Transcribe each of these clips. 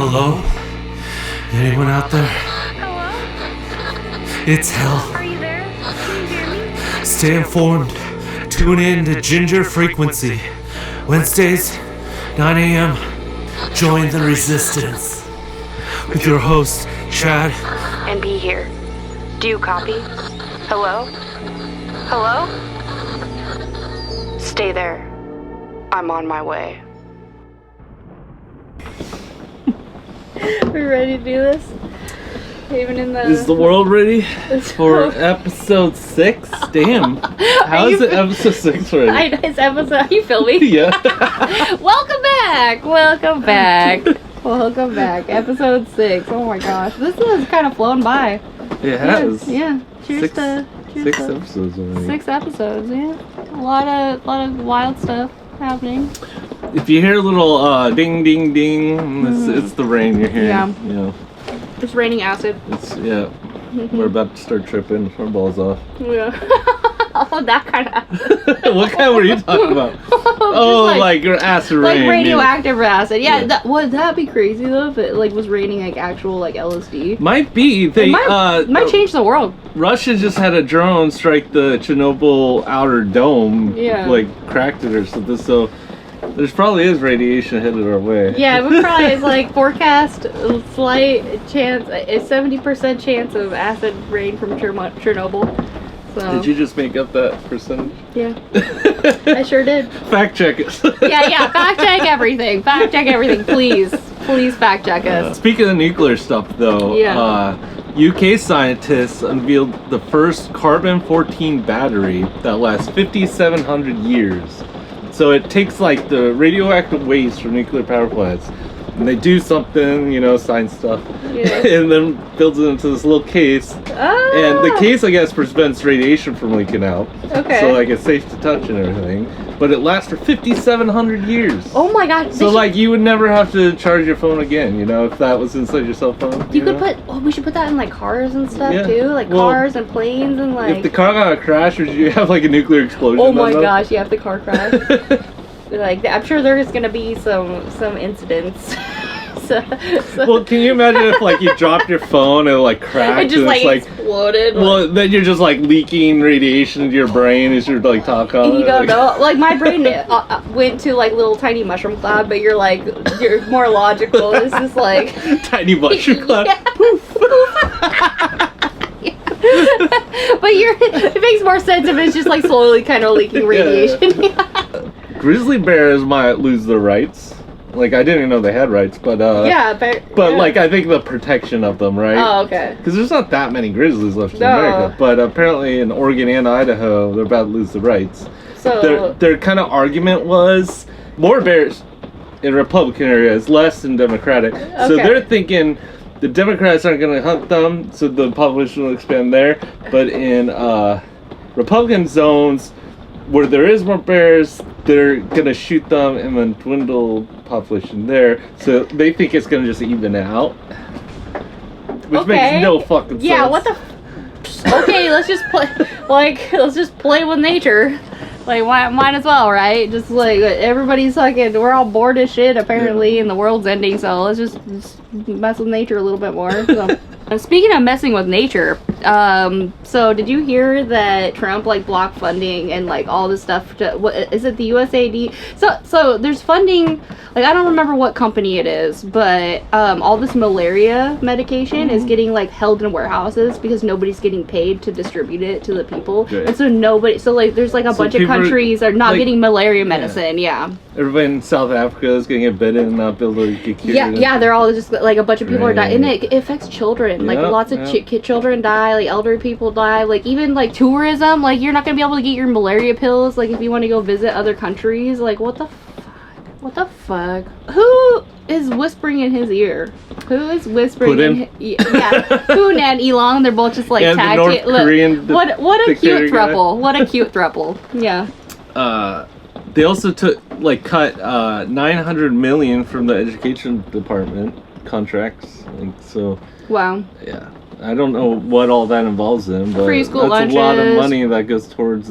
Hello? Anyone out there? Hello? It's hell. Are you there? Can you hear me? Stay informed. Tune in to Ginger Frequency. Wednesdays, 9 a.m. Join the resistance. With your host, Chad. And be here. Do you copy? Hello? Hello? Stay there. I'm on my way. We ready to do this? Even in the... Is the world ready for episode 6? Damn. How is it episode 6 already? It's episode... Are you filming? Yeah. Welcome back! Welcome back. Episode 6. Oh my gosh. This has kind of flown by. It has. Yeah. Cheers to... Six episodes already. 6 episodes, yeah. A lot of wild stuff happening. If you hear a little ding ding ding, it's the rain you're hearing. Yeah. You know, It's raining acid. we're about to start tripping our balls off. Yeah. Oh, that kind of acid. What kind were you talking about? Like your acid rain. Like radioactive acid. Yeah, Yeah. Would that be crazy though if it was raining like actual LSD? Might be. They might change the world. Russia just had a drone strike the Chernobyl outer dome. Yeah. Cracked it or something. So there's probably is radiation headed our way. Yeah, we probably forecast a slight chance, a 70% chance of acid rain from Chernobyl. So. Did you just make up that percentage? Yeah. I sure did. Fact check it. Yeah, fact check everything. Fact check everything, please. Please fact check us. Speaking of nuclear stuff, though, UK scientists unveiled the first carbon-14 battery that lasts 5,700 years. So it takes the radioactive waste from nuclear power plants, and they do something, science stuff, and then builds it into this little case. Oh. And the case, I guess, prevents radiation from leaking out. Okay. So it's safe to touch and everything. But it lasts for 5,700 years. Oh my god. So you would never have to charge your phone again, if that was inside your cell phone. You could we should put that in cars and stuff too, cars and planes and If the car got a crash, would you have a nuclear explosion? Oh my gosh, yeah, if the car crash. I'm sure there's gonna be some incidents. Well, can you imagine if you dropped your phone and it cracked it just and it's exploded? Well, then you're just leaking radiation into your brain as you're talk on it. You don't know. My brain went to little tiny mushroom cloud, but you're more logical. It's just tiny mushroom cloud. Yeah. Poof. But it makes more sense if it's just slowly kind of leaking radiation. Yeah. Grizzly bears might lose their rights. I didn't even know they had rights, but I think the protection of them, right? Oh, okay. Because there's not that many grizzlies left in America, but apparently in Oregon and Idaho, they're about to lose the rights. So their kind of argument was more bears in Republican areas, less in Democratic. Okay. So they're thinking the Democrats aren't going to hunt them, so the population will expand there. But in Republican zones where there is more bears, they're going to shoot them and then dwindle population there. So they think it's going to just even out. Which makes no fucking sense. Yeah, what the... Okay, let's just play... let's just play with nature. Might as well, right? Just everybody's we're all bored as shit apparently, and the world's ending, so let's just mess with nature a little bit more. So. Speaking of messing with nature, so did you hear that Trump blocked funding and all this stuff to, is it the USAID? So there's funding, I don't remember what company it is, but all this malaria medication is getting held in warehouses because nobody's getting paid to distribute it to the people. Right. And so there's a bunch of countries are not getting malaria medicine. Yeah. Everybody in South Africa is going to get bitten and not be able to get cured. Yeah, they're all just a bunch of people are dying, and it affects children. Lots of children die, elderly people die, even tourism. You're not gonna be able to get your malaria pills. If you want to go visit other countries, what the fuck? Who is whispering in his ear? Who is whispering? Putin? Yeah, Putin and Elon. They're both just tag team. What a cute throuple. What a cute throuple. Yeah. They also cut $900 million from the education department contracts. Wow. Yeah. I don't know what all that involves in, but free school that's lunches. a lot of money that goes towards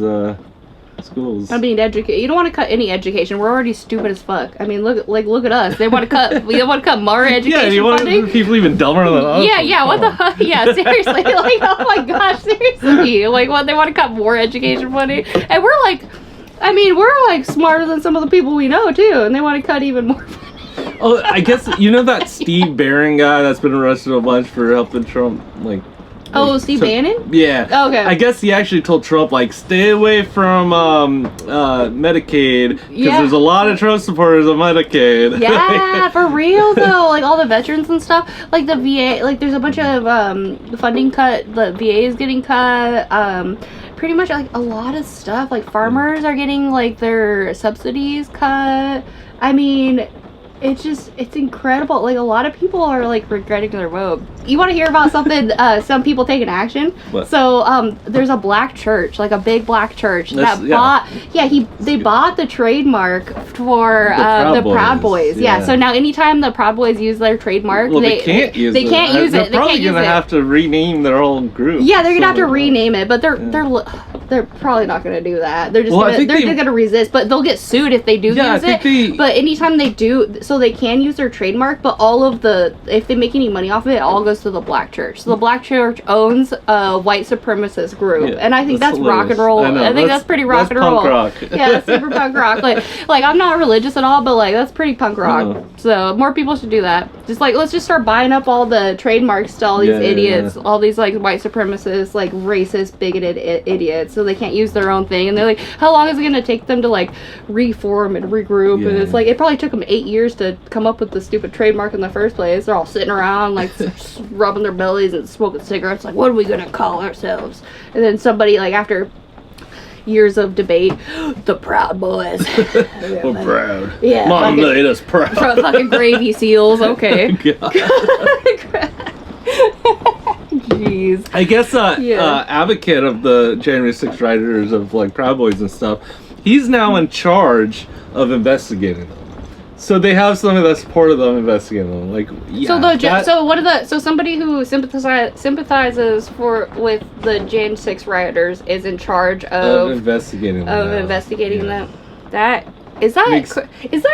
schools. I mean, you don't want to cut any education. We're already stupid as fuck. I mean, look at us. They want to cut. We want to cut more education Yeah, you want funding. people even dumber than us? Yeah. What the fuck? Yeah, seriously. Like, oh my gosh, seriously. Like, what? They want to cut more education funding, and we're like, I mean, we're like smarter than some of the people we know too, and they want to cut even more funding. Oh, I guess you know that Steve Barron guy that's been arrested a bunch for helping Trump, like. Oh, Steve Bannon? Yeah. Okay. I guess he actually told Trump, like, stay away from Medicaid, because there's a lot of Trump supporters on Medicaid. Yeah, for real though. Like all the veterans and stuff. Like the VA, like there's a bunch of funding cut. The VA is getting cut. Pretty much like a lot of stuff. Like farmers are getting like their subsidies cut. I mean, it's incredible. Like a lot of people are like regretting their vote. You want to hear about something? Some people taking action. What? So there's a black church, like a big black church bought. Yeah, they bought the trademark for the Proud Boys. Yeah. So now anytime the Proud Boys use their trademark, they can't use it. They're probably gonna have to rename their whole group. Yeah, they're gonna have to rename it, but they're probably not gonna do that. They're just gonna resist, but they'll get sued if they do use it. But anytime they do, so they can use their trademark, but if they make any money off of it, it all goes to the black church. So the black church owns a white supremacist group, and I think that's rock and roll. I think that's pretty rock and roll. Punk rock. Yeah, that's super punk rock. Like I'm not religious at all, but like that's pretty punk rock. So more people should do that. Just like let's just start buying up all the trademarks to all these idiots, all these like white supremacists, like racist, bigoted idiots, so they can't use their own thing. And they're like, how long is it gonna take them to like reform and regroup? And it's like it probably took them 8 years to come up with the stupid trademark in the first place. They're all sitting around like rubbing their bellies and smoking cigarettes, like, what are we gonna call ourselves? And then somebody, like, after years of debate, the Proud Boys. We're proud. Yeah, Mom made us proud. Fucking gravy seals. Okay. Jeez. I guess advocate of the January 6th writers of like Proud Boys and stuff, he's now in charge of investigating them. So they have somebody that supported them investigating them. Like, yeah. So somebody who sympathizes with the Jan 6 rioters is in charge of investigating them. Is that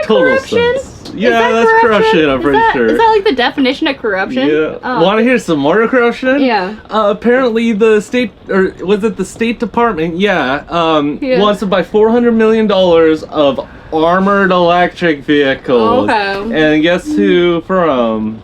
corruption? Sense. Yeah, that's corruption. I'm pretty sure. Is that like the definition of corruption? Yeah. Want to hear some more corruption? Yeah. Apparently, the state, or was it the State Department? Wants to buy $400 million of armored electric vehicles. Okay. And guess who from?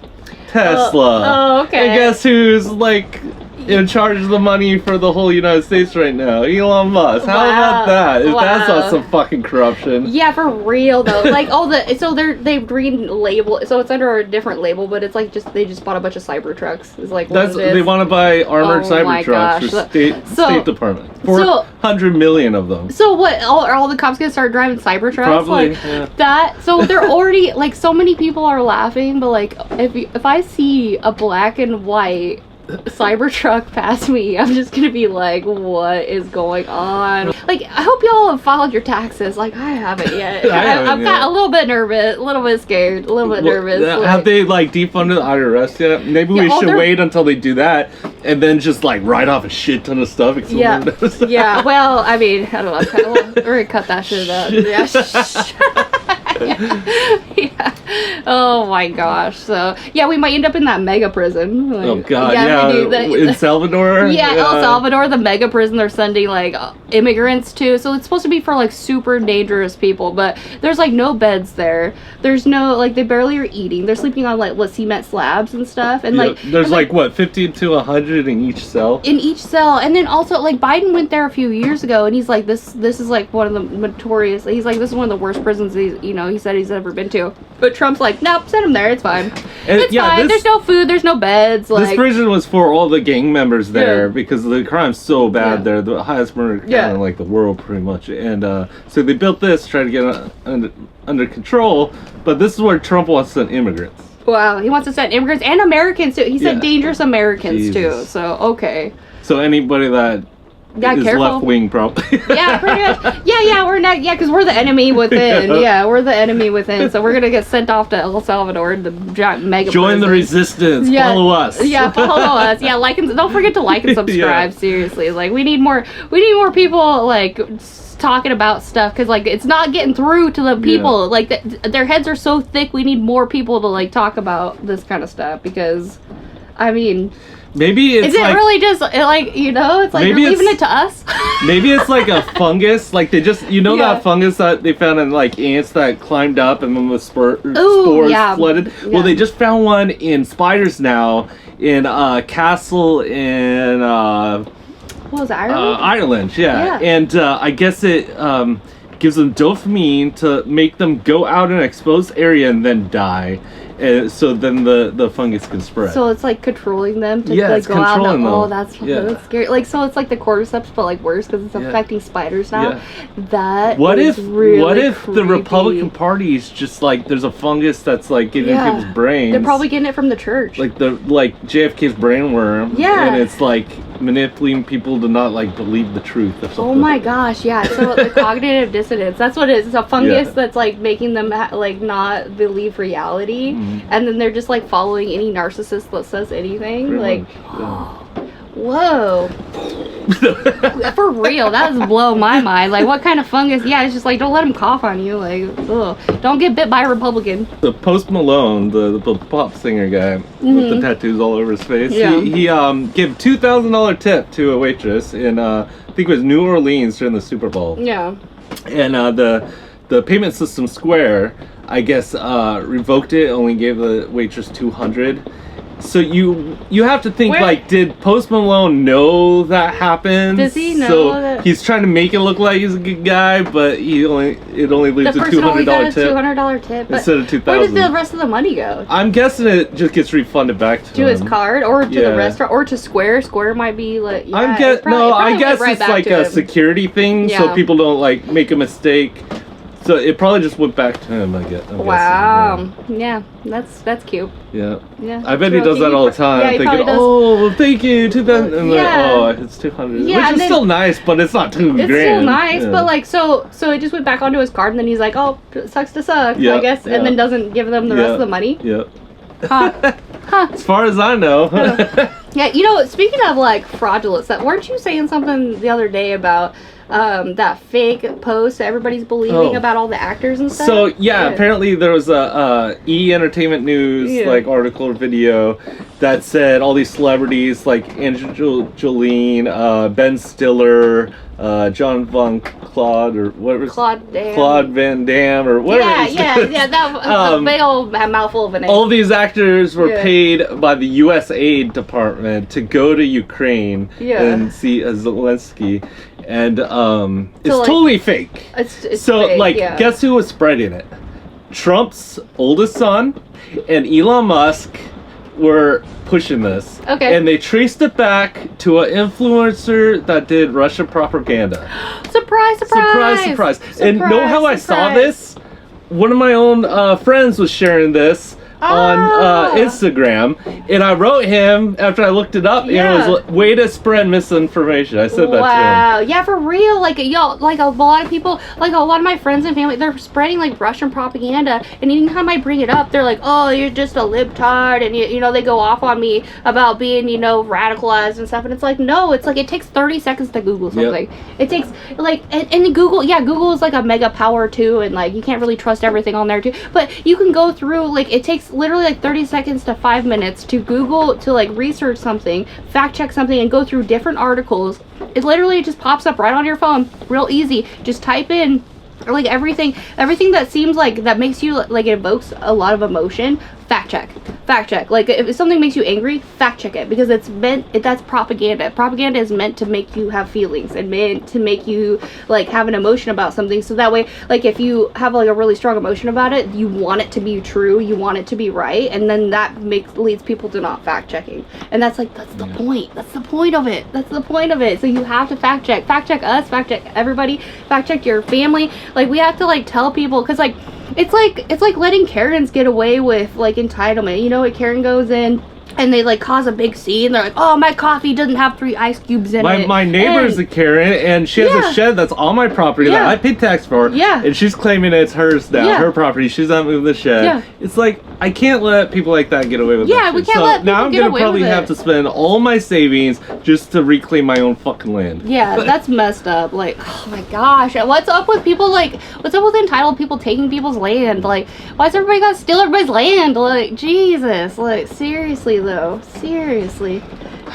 Tesla. Okay. And guess who's like in charge of the money for the whole United States right now? Elon Musk. How about that? If that's not some fucking corruption. Yeah, for real though. Like they relabel, so it's under a different label, but it's like they just bought a bunch of Cybertrucks. It's like they want to buy armored Cybertrucks for State Department. 400 million of them. So what? Are all the cops gonna start driving Cybertrucks? Probably. Like, that. So they're already like so many people are laughing, but like if I see a black and white Cybertruck pass me, I'm just gonna be like, what is going on? Like, I hope y'all have filed your taxes. Like, I haven't yet. I've got a little bit nervous, a little bit scared, a little bit nervous. Have they like defunded the IRS yet? Maybe we should wait until they do that and then just like write off a shit ton of stuff. Yeah. Well, I mean, I don't know. We're gonna cut that shit out. Yeah. Oh my gosh. So yeah, we might end up in that mega prison. Like, oh god. Yeah. In Salvador. Yeah, El Salvador, the mega prison they're sending like immigrants to. So it's supposed to be for like super dangerous people, but there's like no beds there. There's no like they barely are eating. They're sleeping on like cement slabs and stuff. And like there's like what 50 to 100 in each cell. And then also like Biden went there a few years ago, and he's like this is like one of the notorious. He's like this is one of the worst prisons he said he's ever been to. But Trump's like, nope, send him there. It's fine. It's fine. There's no food. There's no beds. Like, this prison was for all the gang members there because the crime's so bad there. The highest murder count in like the world, pretty much. And so they built this to try to get it under control. But this is where Trump wants to send immigrants. Wow, he wants to send immigrants and Americans too. He said dangerous Americans too. So okay. So anybody that Yeah, is careful. left wing, probably. Yeah, pretty much. Yeah, we're not. Yeah, because we're the enemy within. Yeah, we're the enemy within. So we're gonna get sent off to El Salvador, the giant mega. Join the prison. resistance. Yeah. Follow us. Yeah, follow us. Yeah, like and don't forget to like and subscribe. Yeah. Seriously, like we need more people like talking about stuff because like it's not getting through to the people. Like their heads are so thick. We need more people to like talk about this kind of stuff because, I mean. Maybe it's is it like, really just like it's like maybe you're leaving it to us? Maybe it's like a fungus, like they just that fungus that they found in like ants that climbed up and then the spores flooded. Yeah. Well, they just found one in spiders now in castle in what was it, Ireland? Ireland, yeah. And I guess it gives them dopamine to make them go out in an exposed area and then die. So then the fungus can spread. So it's like controlling them to Yeah, like it's go out. controlling them. Oh, that's scary. Like so, it's like the cordyceps, but like worse because it's affecting spiders now. Yeah. That What is if really the creepy. Republican Party is just like there's a fungus that's like getting in people's brains? They're probably getting it from the church. like JFK's brainworm. Yeah. And it's like manipulating people to not like believe the truth or something. Oh my gosh, yeah. So the cognitive dissonance, that's what it is. It's a fungus that's like making them like not believe reality. And then they're just like following any narcissist that says anything. Pretty like, much, whoa. For real, that does blow my mind. Like, what kind of fungus? Yeah, it's just like, don't let him cough on you. Like, ugh. Don't get bit by a Republican. The Post Malone, the pop singer guy with the tattoos all over his face, he gave $2,000 tip to a waitress in I think it was New Orleans during the Super Bowl. Yeah. And the payment system Square, I guess, revoked it. Only gave the waitress $200. So you have to think like, did Post Malone know that happened? Does he know so that? He's trying to make it look like he's a good guy, but it only leaves a $200 tip. $200 tip instead of $2,000. Where did the rest of the money go? I'm guessing it just gets refunded back to His him. card, or to the restaurant, or to Square. Square might be like. Yeah, I guess it's like a security thing, so people don't like make a mistake. So it probably just went back to him, I guess. Wow. Yeah, that's cute. Yeah. Yeah. I bet he does that all the time, thinking, "Oh, well, thank you, 2,000," and then, "Oh, it's 200," which is still nice, but it's not $2,000. It's still nice, but like so it just went back onto his card, and then he's like, "Oh, sucks to suck," I guess, and then doesn't give them the rest of the money. Yep. Huh. As far as I know. Yeah, speaking of like fraudulence, that weren't you saying something the other day about that fake post that everybody's believing about all the actors and stuff? So apparently there was a Entertainment News like article or video that said all these celebrities like Angelina Jolie, Ben Stiller, John Von Claude or whatever, Claude Van Damme or whatever. That big old mouthful of a name. All these actors were paid by the U.S. Aid Department to go to Ukraine and see Zelensky, and it's totally fake. It's so fake, guess who was spreading it? Trump's oldest son and Elon Musk were pushing this. Okay. And they traced it back to an influencer that did Russian propaganda. Surprise. And know how I saw this? One of my own friends was sharing this on Instagram, and I wrote him after I looked it up, and it was way to spread misinformation. I said that to him. Wow, yeah, for real. Like y'all, like a lot of people, like a lot of my friends and family, they're spreading like Russian propaganda, and anytime I bring it up, they're like, "Oh, you're just a libtard," and you know they go off on me about being radicalized and stuff, and it's like, no, it's like it takes 30 seconds to Google something. It takes like and Google, Google is like a mega power too, and like you can't really trust everything on there too, but you can go through like it takes literally like 30 seconds to 5 minutes to Google to like research something, fact check something, and go through different articles. It literally just pops up right on your phone, real easy. Just type in like everything that seems like that makes you like it evokes a lot of emotion. Fact check. Like if something makes you angry, fact check it, because that's propaganda. Propaganda is meant to make you have feelings and meant to make you like have an emotion about something, so that way like if you have like a really strong emotion about it, you want it to be true, you want it to be right, and then that leads people to not fact checking. And that's the point. That's the point of it. So you have to fact check us, fact check everybody, fact check your family. Like we have to like tell people, because like it's like letting Karens get away with like entitlement. Karen goes in and they like cause a big scene. They're like, "Oh, my coffee doesn't have 3 ice cubes in it." My neighbor's a Karen, and she has a shed that's on my property that I paid tax for. Yeah. And she's claiming it's hers now, her property. She's not moving the shed. Yeah. It's like, I can't let people like that get away with that. Yeah, we shit. can't let now people I'm get gonna away probably with have it. to spend all my savings just to reclaim my own fucking land. Yeah, that's messed up. Like, oh my gosh, what's up with people? Like, what's up with entitled people taking people's land? Like, why's everybody gotta steal everybody's land? Like, Jesus, like, seriously though, seriously,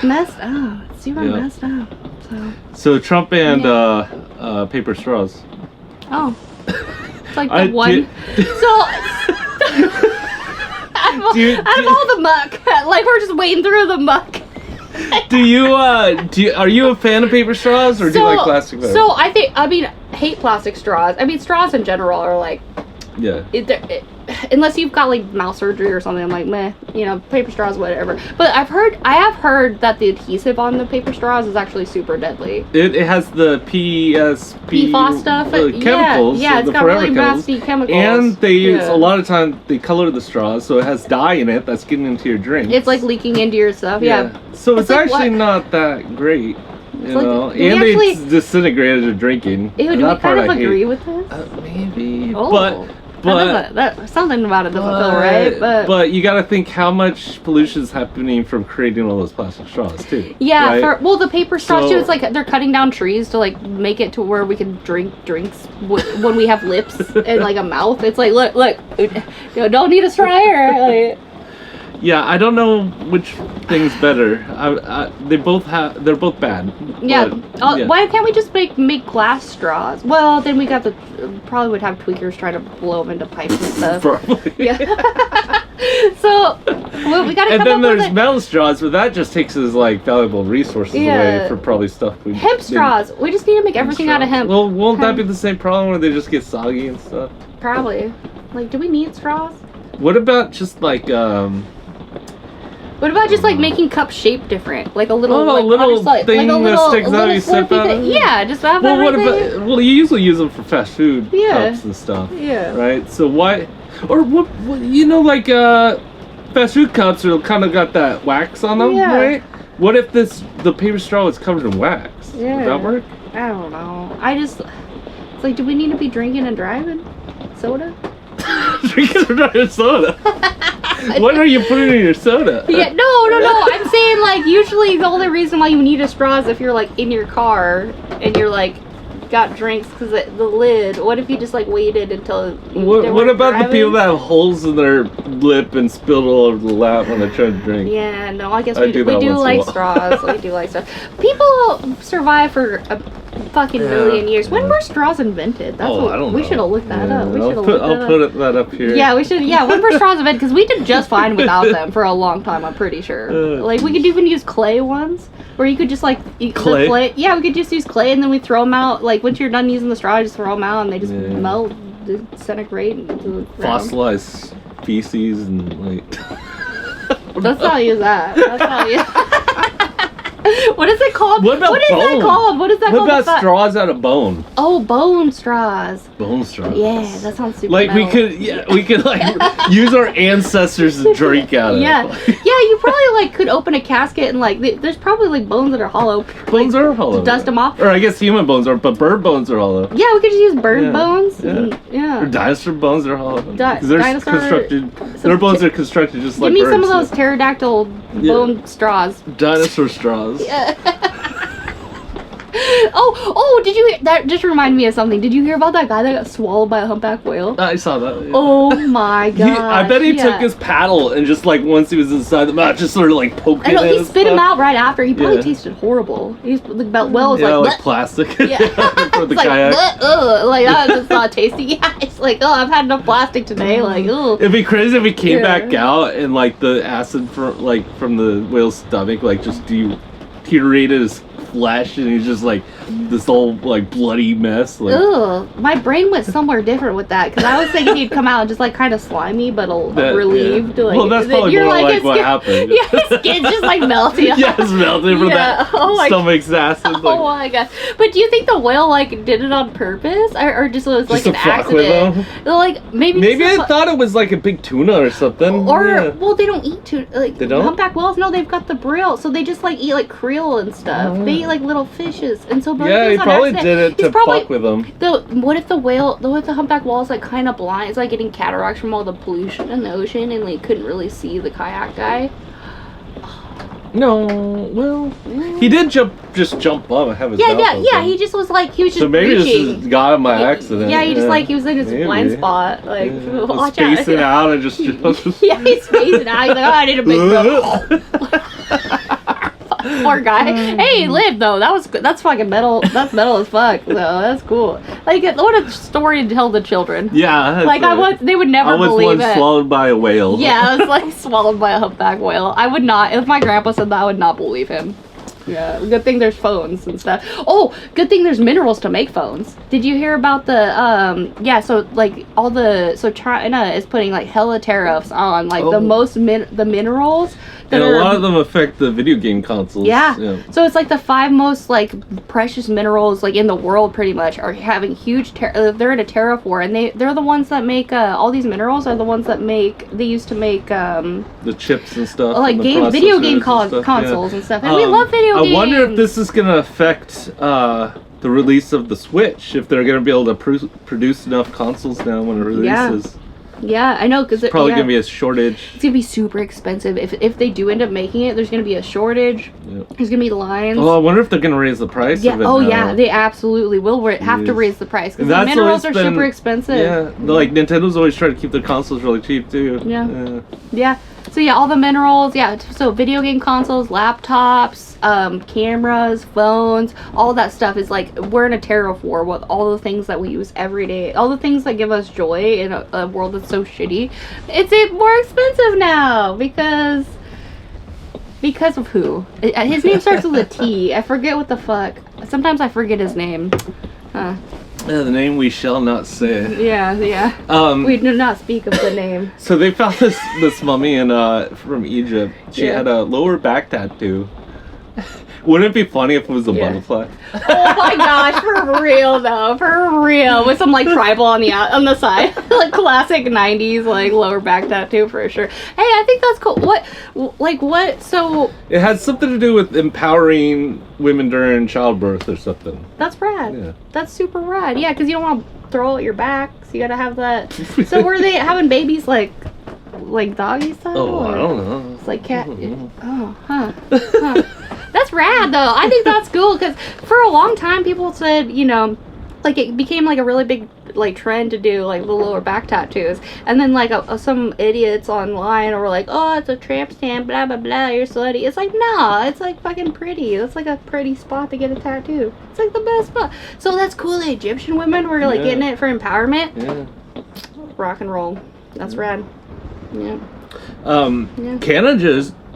messed up. Super messed up. So Trump and paper straws. Oh, it's like the one. Out of all the muck, like we're just wading through the muck. Are you a fan of paper straws, or do you like plastic better? So I hate plastic straws. I mean, straws in general are like, unless you've got like mouth surgery or something, I'm like, meh, paper straws, whatever. But I have heard that the adhesive on the paper straws is actually super deadly. It has the PFAS stuff, chemicals. Yeah, it's got really nasty chemicals. And they use a lot of times they color the straws, so it has dye in it that's getting into your drink. It's like leaking into your stuff. Yeah. So it's like, actually not that great. And it's disintegrated to drinking. Ew, do we kind of agree with this? Maybe. Oh. But that something about it doesn't feel right. But you got to think how much pollution is happening from creating all those plastic straws too. Yeah, right? the paper straws too. It's like they're cutting down trees to like make it to where we can drink drinks when we have lips and like a mouth. It's like look, don't need a straw here. Like, yeah, I don't know which thing's better. They're both bad. Yeah. But, why can't we just make glass straws? Well, then we probably would have tweakers trying to blow them into pipes and stuff. Probably. Yeah. So, we gotta. And then there's metal straws, but that just takes us like valuable resources away for probably stuff. Hemp straws. We just need to make everything out of hemp. Well, won't that be the same problem where they just get soggy and stuff? Probably. Like, do we need straws? What about just like What about just like making cups shaped different, like a little, thing that sticks out you sip out of? Yeah, just have Well, everything. what about? Well, you usually use them for fast food cups and stuff. Yeah. Right. So why? Or what? Like fast food cups are kind of got that wax on them, right? What if the paper straw is covered in wax? Yeah. Would that work? I don't know. It's like, do we need to be drinking and driving soda? Drinking and driving soda. What are you putting in your soda? Yeah, no. I'm saying like usually the only reason why you need a straw is if you're like in your car and you're like got drinks because the lid. What if you just like waited until? What about the people that have holes in their lip and spilled all over the lap when they try to drink? Yeah, no. I guess we do like straws. We do like straws. People survive for a fucking million years. When were straws invented? That's I don't know. We should have looked that up. I'll put that up here. Yeah, we should. Yeah, when were straws invented? Because we did just fine without them for a long time. I'm pretty sure. Like we could even use clay ones, where you could just like clay. Yeah, we could just use clay and then we throw them out. Like once you're done using the straw, just throw them out and they just melt, disintegrate into the ground. Fossilized feces and like. Let's not use that. Let's not use. What is it called? What about What is bone? that called? What is that called? What about straws out of bone? Oh, bone straws. Bone straws. Yeah, that sounds super like metal. we could like use our ancestors to drink out of. Yeah, you probably like could open a casket and like there's probably like bones that are hollow. Bones are hollow. To dust them off. Or I guess human bones are, but bird bones are hollow. Yeah, we could just use bird bones. Yeah. Or dinosaur bones are hollow. Their bones are constructed just like birds. Give me some of those pterodactyl bone straws. Dinosaur straws. Yeah. Oh, did you hear that? Just reminded me of something. Did you hear about that guy that got swallowed by a humpback whale? I saw that. Yeah. Oh my god. I bet he took his paddle and just like once he was inside the mouth, just sort of like poked it. He spit him out right after. He probably tasted horrible. He's the well was like plastic. Yeah. For the it's kayak. Like that's not tasty. Yeah, it's like I've had enough plastic today. Like it'd be crazy if he came back out and like the acid from the whale's stomach like just deteriorated his flesh and he's just like this whole like bloody mess. Like, Ugh, my brain went somewhere different with that because I was thinking he'd come out just like kind of slimy but relieved. Yeah. Like, well, that's probably more like what happened. Yeah, his skin's just like melting. Yeah, it's melting from that stomach's acid. Like, oh my god! But do you think the whale like did it on purpose, or just was like an accident? Like maybe I thought it was like a big tuna or something. Or well, they don't eat tuna. Like they don't? Humpback whales, no, they've got the brill, so they just like eat like krill and stuff. They eat like little fishes, and so he probably did it to fuck with them. What if the humpback whale is like kind of blind? It's like getting cataracts from all the pollution in the ocean, and like couldn't really see the kayak guy. No, well, he did just jump up and have his mouth open. Yeah. He just was like he was just. So maybe reaching. this is God by accident. Yeah, he just like he was in his blind spot, like watch out. Spacing out and just. Yeah, he's spacing out. He's like, oh, I need a big. Poor guy. Hey, he lived though. That's fucking metal. That's metal as fuck. So that's cool. Like, what a story to tell the children. Yeah. Like they would never believe it. I was once swallowed by a whale. Yeah, I was like swallowed by a humpback whale. I would not. If my grandpa said that, I would not believe him. Yeah, good thing there's phones and stuff. Oh, good thing there's minerals to make phones. Did you hear about the so China is putting like hella tariffs on like the minerals and a lot of them affect the video game consoles. Yeah. So it's like the 5 most like precious minerals like in the world pretty much are having huge they're in a tariff war, and they're the ones that make all these minerals are the ones that they used to make the chips and stuff, like video game consoles and stuff. And we love video games. I wonder if this is going to affect the release of the Switch, if they're going to be able to produce enough consoles now when it releases. Yeah, I know, because it's probably going to be a shortage. It's going to be super expensive. If they do end up making it, there's going to be a shortage. Yep. There's going to be lines. Well, I wonder if they're going to raise the price of it now. Yeah, they absolutely will have to raise the price, because the minerals are super expensive. Yeah, like Nintendo's always trying to keep their consoles really cheap, too. Yeah. So yeah, all the minerals, so video game consoles, laptops, cameras, phones, all that stuff is like, we're in a tariff war with all the things that we use every day, all the things that give us joy in a world that's so shitty. It's more expensive now because of who? His name starts with a T. I forget what the fuck. Sometimes I forget his name. The name we shall not say. Yeah. We do not speak of the name. So they found this mummy from Egypt. She had a lower back tattoo. Wouldn't it be funny if it was a butterfly? Oh my gosh, for real though, for real, with some like tribal on the side, like classic '90s like lower back tattoo for sure. Hey, I think that's cool. What? So it had something to do with empowering women during childbirth or something. That's rad. Yeah. That's super rad. Yeah, because you don't want to throw out your back, so you gotta have that. So were they having babies like doggy style? Oh, I don't know. It's like cat. Oh, huh. That's rad though. I think that's cool because for a long time people said, like it became like a really big like trend to do like the lower back tattoos, and then like some idiots online were like, oh, it's a tramp stamp, blah blah blah, you're slutty. It's like, nah, it's like fucking pretty. It's like a pretty spot to get a tattoo. It's like the best spot. So that's cool. The Egyptian women were like getting it for empowerment. Yeah. Rock and roll. That's rad. Yeah.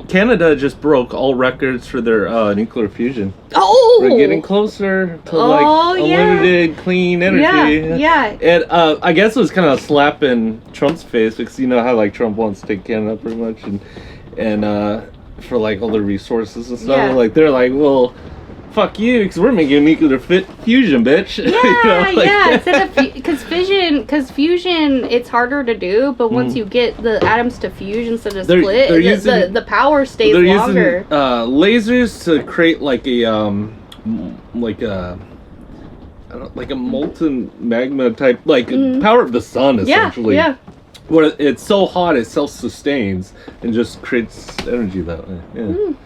Canada just broke all records for their nuclear fusion. Oh! We're getting closer to unlimited clean energy. Yeah. And I guess it was kind of a slap in Trump's face, because you know how like Trump wants to take Canada pretty much, and for like all the resources and stuff. Yeah. Like they're like, well, fuck you, because we're making nuclear fusion, bitch. Yeah, instead of because fusion, it's harder to do, but once you get the atoms to fuse instead of split, the power stays longer. Using lasers to create like a molten magma type, power of the sun, essentially. Yeah. Where it's so hot it self-sustains and just creates energy that way. Yeah. Mm.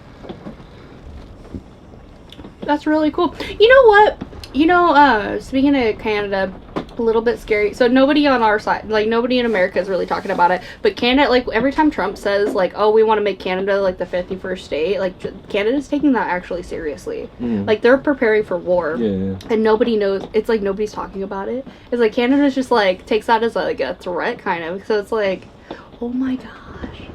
That's really cool. You know what? Speaking of Canada, a little bit scary. So nobody on our side, like nobody in America is really talking about it. But Canada, like every time Trump says like, oh, we want to make Canada like the 51st state, like Canada's taking that actually seriously. Mm. Like they're preparing for war. Yeah. And nobody knows. It's like nobody's talking about it. It's like Canada's just like takes that as like a threat kind of. So it's like, oh my gosh.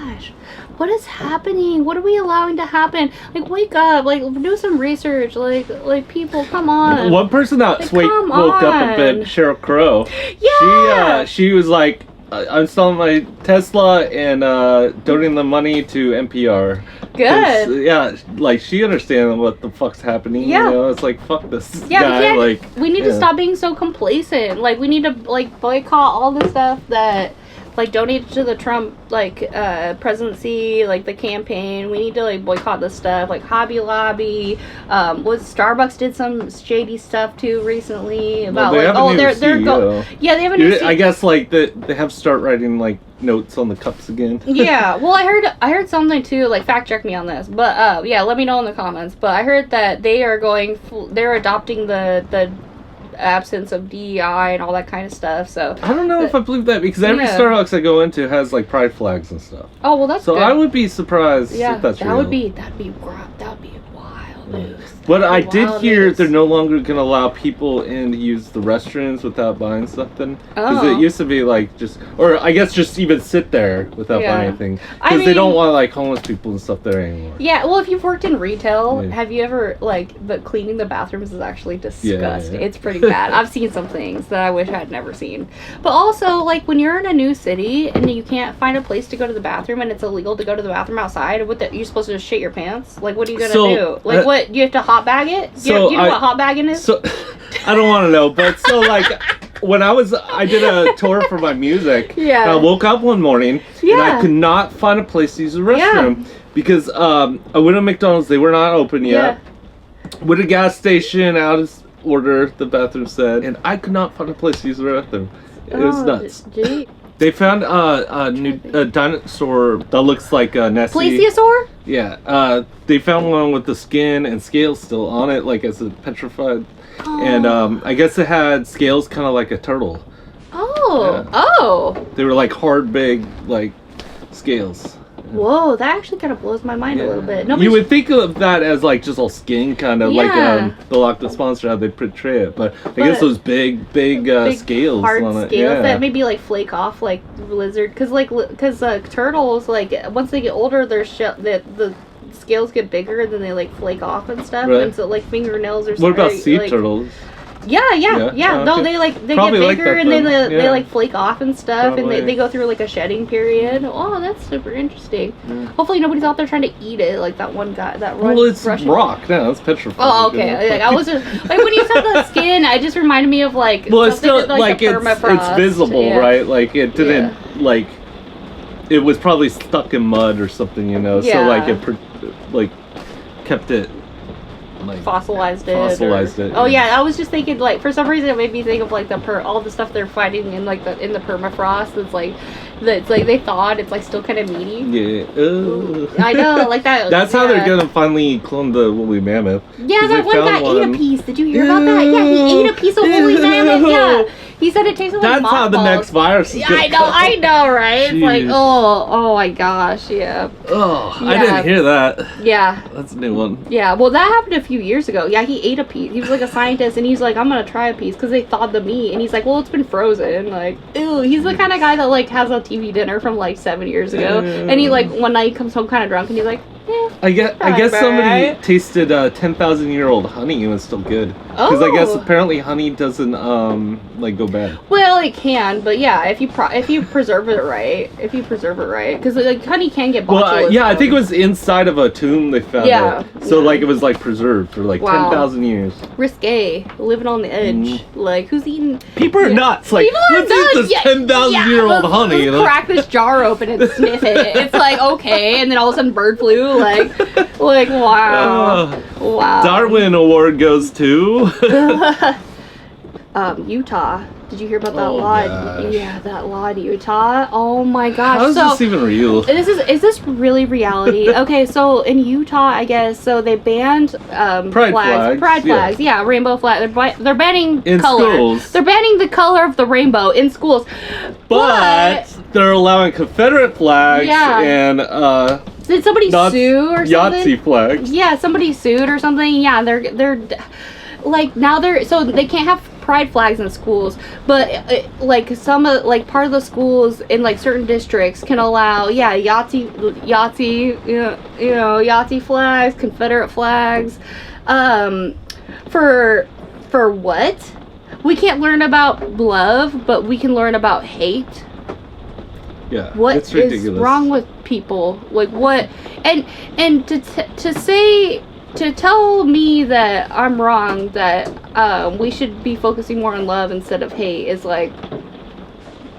gosh, what is happening? What are we allowing to happen? Like, wake up, like, do some research, like people, come on. One person that Like, woke up a bit, Sheryl Crow. Yeah. She was like, I'm selling my Tesla and donating the money to NPR. Good. Yeah, like she understands what the fuck's happening. Yeah. You know, it's like fuck this Yeah, guy. we need to stop being so complacent. Like, we need to like boycott all the stuff that like donated to the Trump presidency, like the campaign. We need to like boycott this stuff, like Hobby Lobby. Starbucks did some shady stuff too recently about they have a new they're CEO. Yeah, they have a new I guess like they have to start writing like notes on the cups again. Yeah, well, I heard something too. Like, fact check me on this, but yeah, let me know in the comments. But I heard that they are they're adopting the absence of DEI and all that kind of stuff. So I don't know if I believe that because every Starbucks I go into has like pride flags and stuff. Oh well, that's so good. I would be surprised if that's real. That'd be wild news. But I did hear news. they're no longer going to allow people in to use the restrooms without buying something. Because it used to be like or I guess just even sit there without buying anything. Because they don't want like homeless people and stuff there anymore. Yeah, well, if you've worked in retail, have you ever, like, cleaning the bathrooms is actually disgusting. Yeah. It's pretty bad. I've seen some things that I wish I had never seen. But also, like, when you're in a new city and you can't find a place to go to the bathroom and it's illegal to go to the bathroom outside, you're supposed to just shit your pants? Like, what are you going to do? Like, what, you have to hot bag it? You know what hot bagging is? So, I don't want to know, but so, like, when I did a tour for my music, and I woke up one morning, and I could not find a place to use the restroom, because I went to McDonald's, they were not open yet, went to a gas station, out of order, the bathroom said, and I could not find a place to use the restroom. It was nuts. They found a new dinosaur that looks like Nessie. Plesiosaur? Yeah. They found one with the skin and scales still on it, like as a petrified. Oh. And I guess it had scales kind of like a turtle. Oh. Yeah. Oh. They were like hard, big, like scales. Whoa, that actually kind of blows my mind a little bit. You would think of that as like just all skin, kind of like the Lock the Sponsor, how they portray it, but I guess those big scales hard on it. Scales that maybe like flake off like lizard, because turtles, like once they get older, the scales get bigger and then they like flake off and stuff, and so like fingernails or something. What about sea turtles? Yeah. No, they get bigger and then they like flake off and stuff, and they go through like a shedding period. Oh, that's super interesting. Hopefully nobody's out there trying to eat it, like that one guy. Well, it's rock. No, it's petrified. Oh, okay. Like, I was just like when you said the skin, it just reminded me of like. Well, it's still like it's visible, right? Like it didn't like. It was probably stuck in mud or something, you know. So like it kept it. Like fossilized it. Oh yeah, I was just thinking, like, for some reason it made me think of like all the stuff they're fighting in like in the permafrost. It's like they thawed. It's like still kind of meaty. Yeah. I know, like that. That's how they're gonna finally clone the woolly mammoth. Yeah, that one guy ate a piece. Did you hear about that? Yeah, he ate a piece of woolly mammoth. Yeah. He said it tasted like That's how the next virus is gonna I know, right? Jeez. It's like, oh my gosh, yeah. Oh, yeah. I didn't hear that. Yeah. That's a new one. Yeah, well, that happened a few years ago. Yeah, he ate a piece. He was like a scientist, and he's like, I'm gonna try a piece, because they thawed the meat, and he's like, well, it's been frozen. Like, ew. He's the kind of guy that, like, has a TV dinner from, like, 7 years ago, and he, like, one night comes home kind of drunk, and he's like, I guess somebody tasted 10,000-year-old honey and it was still good. Because I guess apparently honey doesn't like go bad. Well, it can, but yeah, if you preserve it right, because like honey can get botulism. Well, yeah, I think it was inside of a tomb they found it. So like it was like preserved for like 10,000 years. Risque, living on the edge. Like who's eating? People are nuts. Like let's eat this 10,000-year-old honey. Let's crack this jar open and sniff it. It's like okay, and then all of a sudden bird flu. Like wow. Wow. Darwin Award goes to Utah. Did you hear about that law? Gosh. Yeah, that law in Utah. Oh my gosh. How is this even real? Is this really reality? Okay, so in Utah, I guess, so they banned Pride flags. Yeah, rainbow flag. They're banning in color. Schools. They're banning the color of the rainbow in schools. But they're allowing Confederate flags and did somebody sue or something? Yahtzee flags. Yeah, somebody sued or something. Yeah, they're like now so they can't have pride flags in schools, but like some of like part of the schools in like certain districts can allow Yahtzee, Yahtzee flags, Confederate flags, for what? We can't learn about love, but we can learn about hate. Yeah, What it's is ridiculous. wrong with people? Like what? And to tell me that I'm wrong, that we should be focusing more on love instead of hate is like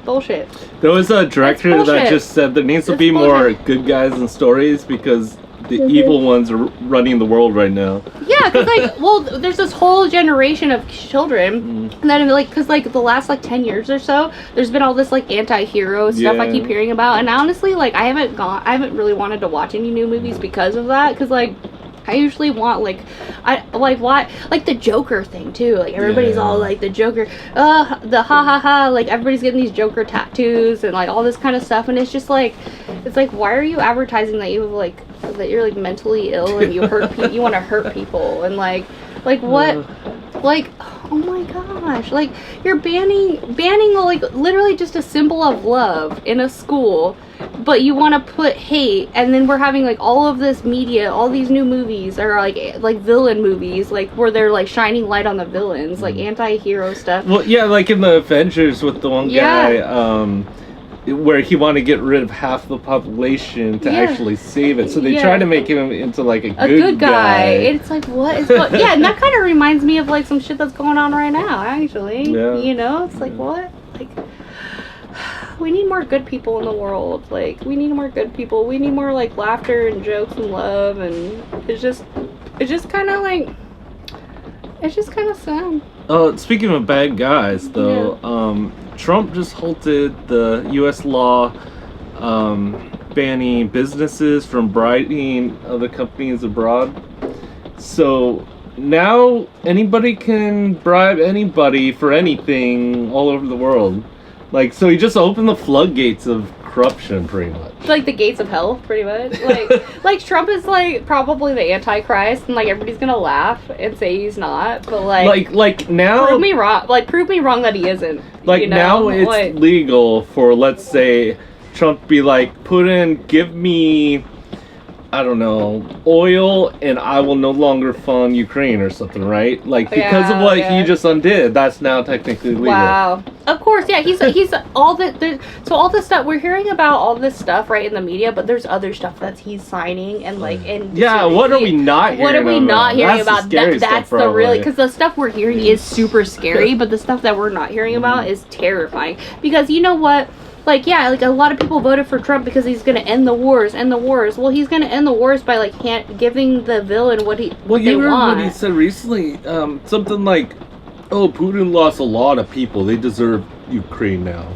bullshit. There was a director That's that bullshit. just said there needs to That's be more bullshit. good guys in stories because the evil ones are running the world right now. Yeah, because like, well, there's this whole generation of children that like, because like the last like 10 years or so, there's been all this like anti-hero stuff I Yeah. keep hearing about, and honestly, like I haven't really wanted to watch any new movies because of that, because like I usually want like the Joker thing too. Like everybody's all like the Joker, the ha ha ha. Like everybody's getting these Joker tattoos and like all this kind of stuff, and it's just like, it's like, why are you advertising that you have that you're like mentally ill and you hurt you want to hurt people and like what? Like, oh my gosh, like you're banning like literally just a symbol of love in a school, but you want to put hate, and then we're having like all of this media, all these new movies are like villain movies, like where they're like shining light on the villains, like anti-hero stuff. Well, yeah, like in the Avengers with the one guy, where he wanted to get rid of half the population to actually save it. So they try to make him into like a good guy. It's like, what is what? Yeah, and that kind of reminds me of like some shit that's going on right now, actually. Yeah. You know, it's like, what? Like, we need more good people in the world. Like, we need more good people. We need more like laughter and jokes and love, and it's just kind of like, it's just kind of sad. Speaking of bad guys, though, Trump just halted the U.S. law banning businesses from bribing other companies abroad. So now anybody can bribe anybody for anything all over the world. Like, so he just opened the floodgates of corruption, pretty much. It's like the gates of hell, pretty much. Like Trump is like probably the Antichrist, and like everybody's gonna laugh and say he's not, but like now prove me wrong. Like prove me wrong that he isn't. Like, you know? now it's legal for, let's say, Trump be like, give me, I don't know, oil, and I will no longer fund Ukraine or something, right? Like, because of what he just undid, that's now technically legal. Wow. Of course, yeah. He's all the so all this stuff we're hearing about, all this stuff right in the media, but there's other stuff that he's signing and like and what are we not hearing? What are we not hearing about? That's the really, because the stuff we're hearing is super scary, but the stuff that we're not hearing about is terrifying. Because you know what? Like, yeah, like a lot of people voted for Trump because he's gonna end the wars. Well, he's gonna end the wars by like giving the villain what they want. You heard what he said recently? Something like, "Oh, Putin lost a lot of people. They deserve Ukraine now."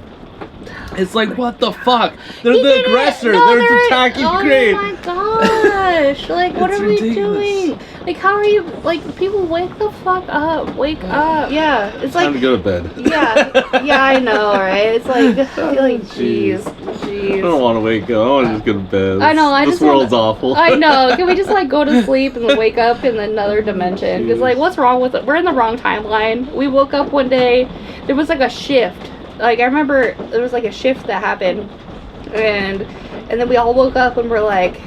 It's like, what the fuck? They're the aggressor. They're attacking Ukraine. Oh my gosh! Like, what are we doing? Like, how are you? Like, people wake the fuck up. Wake up. Yeah, it's Time like. to go to bed. Yeah, I know, right? It's like, jeez. I don't want to wake up. I want to just go to bed. I know. This world's awful. I know. Can we just like go to sleep and wake up in another dimension? Because like, what's wrong with it? We're in the wrong timeline. We woke up one day. There was like a shift. Like, I remember there was like a shift that happened, and then we all woke up and we're like,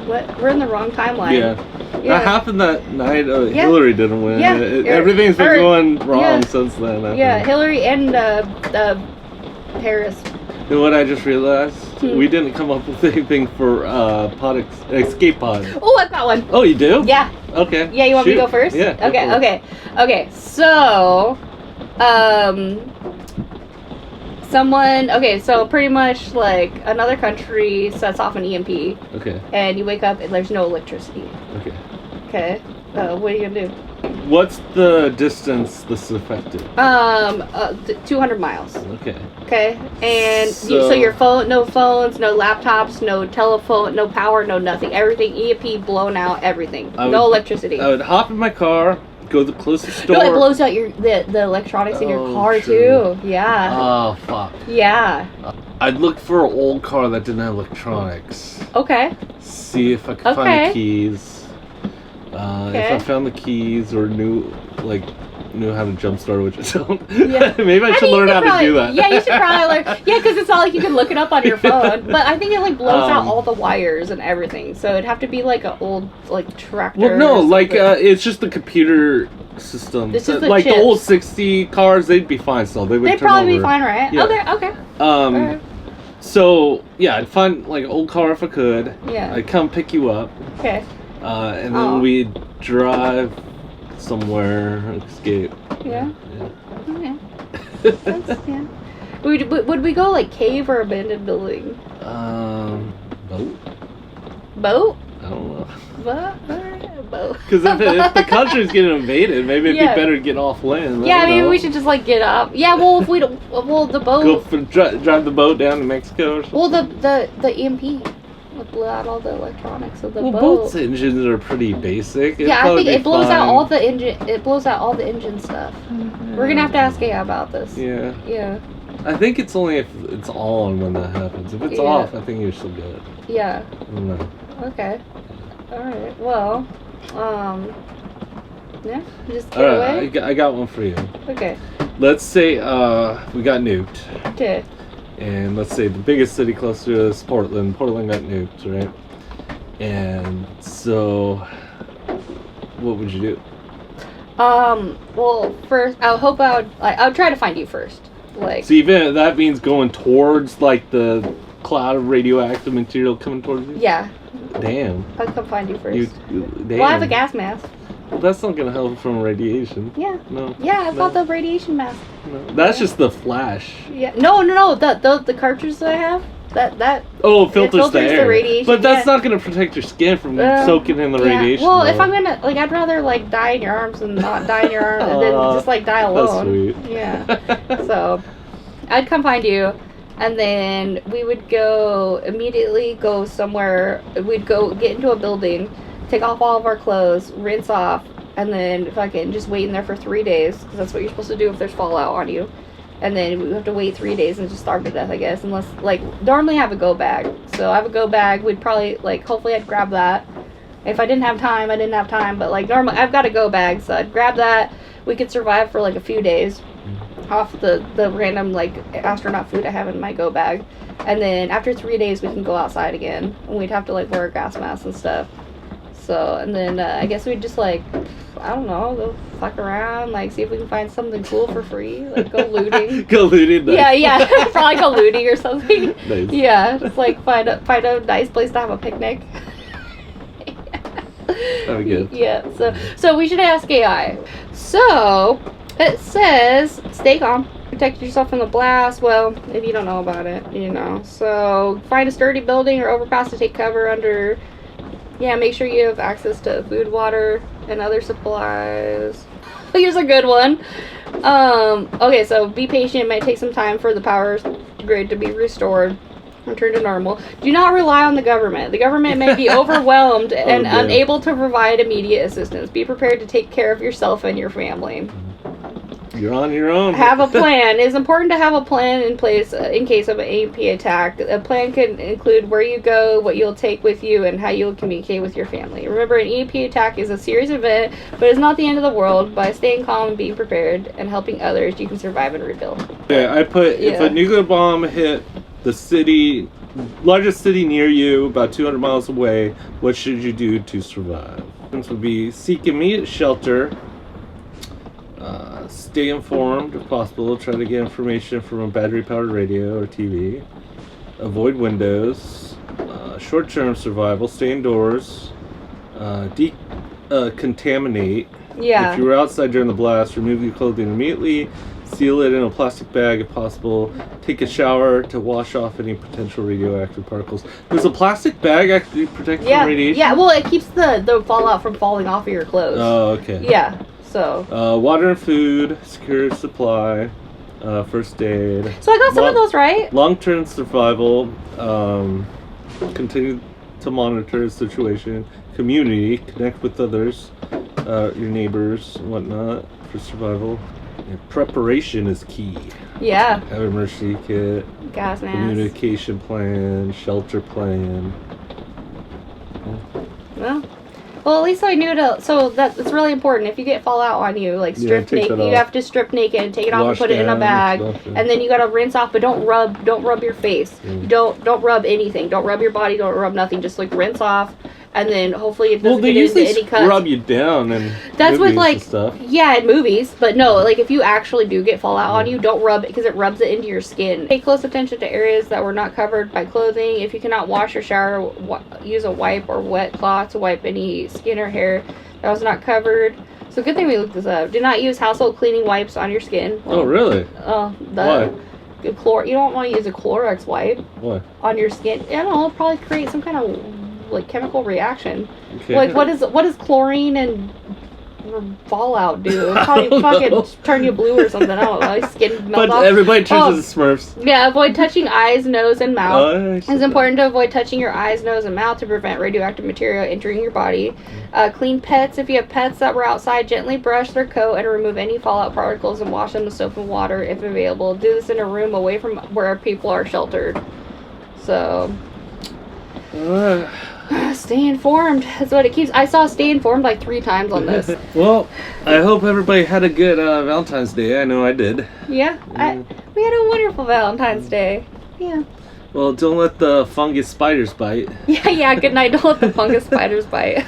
what? We're in the wrong timeline. Yeah. That happened that night. Yeah. Hillary didn't win. Yeah. Everything's been going wrong since then. Yeah, Hillary and Harris. You know what I just realized? We didn't come up with anything for escape pod. Oh, I've got one. Oh, you do? Yeah. Okay. Yeah, you want me to go first? Yeah. Okay. So, so pretty much like another country sets off an EMP. Okay. And you wake up and there's no electricity. Okay. Okay. What are you gonna do? What's the distance this is affected? 200 miles. Okay. Okay. And So your phone, no phones, no laptops, no telephone, no power, no nothing. Everything EMP blown out. Everything. No electricity. I would hop in my car, go to the closest store. No, it blows out the electronics in your car true. too. Yeah. Oh fuck. Yeah. I'd look for an old car that didn't have electronics. Okay. See if I could find the keys. If I found the keys or knew, like, knew how to jumpstart, which I don't. Yeah. Maybe I should learn how to do that. Yeah, you should probably learn. Yeah, because it's not like you can look it up on your phone. But I think it like blows out all the wires and everything. So it'd have to be like an old like tractor. Well, no, like it's just the computer system. This is the like chips. the old 60 cars, they'd be fine still. They'd turn probably over. be fine, right? Yeah. Okay. Alright. So yeah, I'd find like an old car if I could. Yeah. I'd come pick you up. Okay. And then we'd drive somewhere, escape. Yeah. Okay. Yeah. Would we go like cave or abandoned building? Boat. Boat? I don't know. Boat. Because if the country's getting invaded, maybe it'd be better to get off land. Yeah, maybe we should just like get up. Yeah, well, if we don't, well, the boat. Drive the boat down to Mexico. Well, the EMP would blow out all the electronics of the boat. Boats' engines are pretty basic. Yeah, I think it blows out all the engine. It blows out all the engine stuff. We're gonna have to ask AI about this. Yeah. Yeah. I think it's only if it's on when that happens. If it's off, I think you're still good. Yeah. I don't know. Okay. All right. Well, yeah. Just get All away. right, I got one for you. Okay. Let's say we got nuked. Okay. And let's say the biggest city close to us, Portland. Portland got nuked, right? And so, what would you do? Well, first, I would try to find you first. Like. So even that means going towards like the cloud of radioactive material coming towards you. Yeah. Damn. I'll come find you first. Damn. Well, I have a gas mask. Well, that's not gonna help from radiation. Yeah. No. Yeah, I've got the radiation mask. No. That's just the flash. Yeah. No. The cartridge that I have. That. Oh, it filters the air. radiation. But that's not gonna protect your skin from soaking in the radiation. Well, though. if I'm gonna like, I'd rather like die in your arms than not die in your arms, and then just like die alone. That's sweet. Yeah. So, I'd come find you, and then we would immediately go somewhere. We'd go get into a building, take off all of our clothes, rinse off, and then fucking just wait in there for 3 days, because that's what you're supposed to do if there's fallout on you. And then we have to wait 3 days and just starve to death, I guess. Unless, like, normally I have a go bag. So I have a go bag. We'd probably, like, hopefully I'd grab that. If I didn't have time, I didn't have time. But, like, normally I've got a go bag. So I'd grab that. We could survive for, like, a few days off the random, like, astronaut food I have in my go bag. And then after 3 days, we can go outside again. And we'd have to, like, wear a gas mask and stuff. So, and then I guess we'd just, like, I don't know, go fuck around, like, see if we can find something cool for free, like, go looting. Go looting? Nice. Yeah, probably go looting or something. Nice. Yeah, just, like, find a nice place to have a picnic. That'd be good. Yeah, so we should ask AI. So, it says, stay calm, protect yourself from the blast, well, if you don't know about it, you know. So, find a sturdy building or overpass to take cover under. Yeah, make sure you have access to food, water, and other supplies. Here's a good one. Okay, so be patient. It might take some time for the power grid to be restored, return to normal. Do not rely on the government. The government may be overwhelmed and unable to provide immediate assistance. Be prepared to take care of yourself and your family. You're on your own. Have a plan. It is important to have a plan in place in case of an EMP attack. A plan can include where you go, what you'll take with you, and how you'll communicate with your family. Remember, an EMP attack is a serious event, but it's not the end of the world. By staying calm and being prepared and helping others, you can survive and rebuild. Yeah, I put, if a nuclear bomb hit the largest city near you, about 200 miles away, what should you do to survive? This would be seek immediate shelter. Stay informed if possible. Try to get information from a battery-powered radio or TV. Avoid windows. Short-term survival. Stay indoors. Contaminate. Yeah. If you were outside during the blast, remove your clothing immediately. Seal it in a plastic bag if possible. Take a shower to wash off any potential radioactive particles. Does a plastic bag actually protect from radiation? Yeah, well, it keeps the fallout from falling off of your clothes. Oh, okay. Yeah. So water and food, secure supply, first aid. So I got some of those right. Long-term survival, continue to monitor the situation. Community, connect with others, your neighbors, and whatnot for survival. And preparation is key. Yeah. Have an emergency kit, Gas mask. communication plan, shelter plan. Well, Well, at least I knew to. So it's really important. If you get fallout on you, like strip take naked, that you off. have to strip naked and take it off and Wash put it in a down bag, stuff, yeah. and then you gotta rinse off. But don't rub your face. Don't rub anything. Don't rub your body. Don't rub nothing. Just like rinse off, and then hopefully it doesn't Well, they get into usually any cuts. rub you down and That's with like and stuff. yeah, in movies, but no, like if you actually do get fallout on you, don't rub it because it rubs it into your skin. Pay close attention to areas that were not covered by clothing. If you cannot wash or shower, use a wipe or wet cloth to wipe any skin or hair that was not covered. So good thing we looked this up. Do not use household cleaning wipes on your skin. Oh, really? Why? You don't want to use a Clorox wipe Why? on your skin. I don't know, it'll probably create some kind of like chemical reaction. Okay. Like what is chlorine and fallout do? It'll probably fucking turn you blue or something. I don't know. Like skin melt But off. everybody turns to the Smurfs. Yeah, avoid touching eyes, nose, and mouth. It's It's important to avoid touching your eyes, nose, and mouth to prevent radioactive material entering your body. Clean pets. If you have pets that were outside, gently brush their coat and remove any fallout particles and wash them with soap and water if available. Do this in a room away from where people are sheltered. So, stay informed. That's what it keeps. I saw stay informed like 3 times on this. Well, I hope everybody had a good Valentine's Day. I know I did. Yeah, we had a wonderful Valentine's Day. Yeah. Well, don't let the fungus spiders bite. Yeah, good night. Don't let the fungus spiders bite.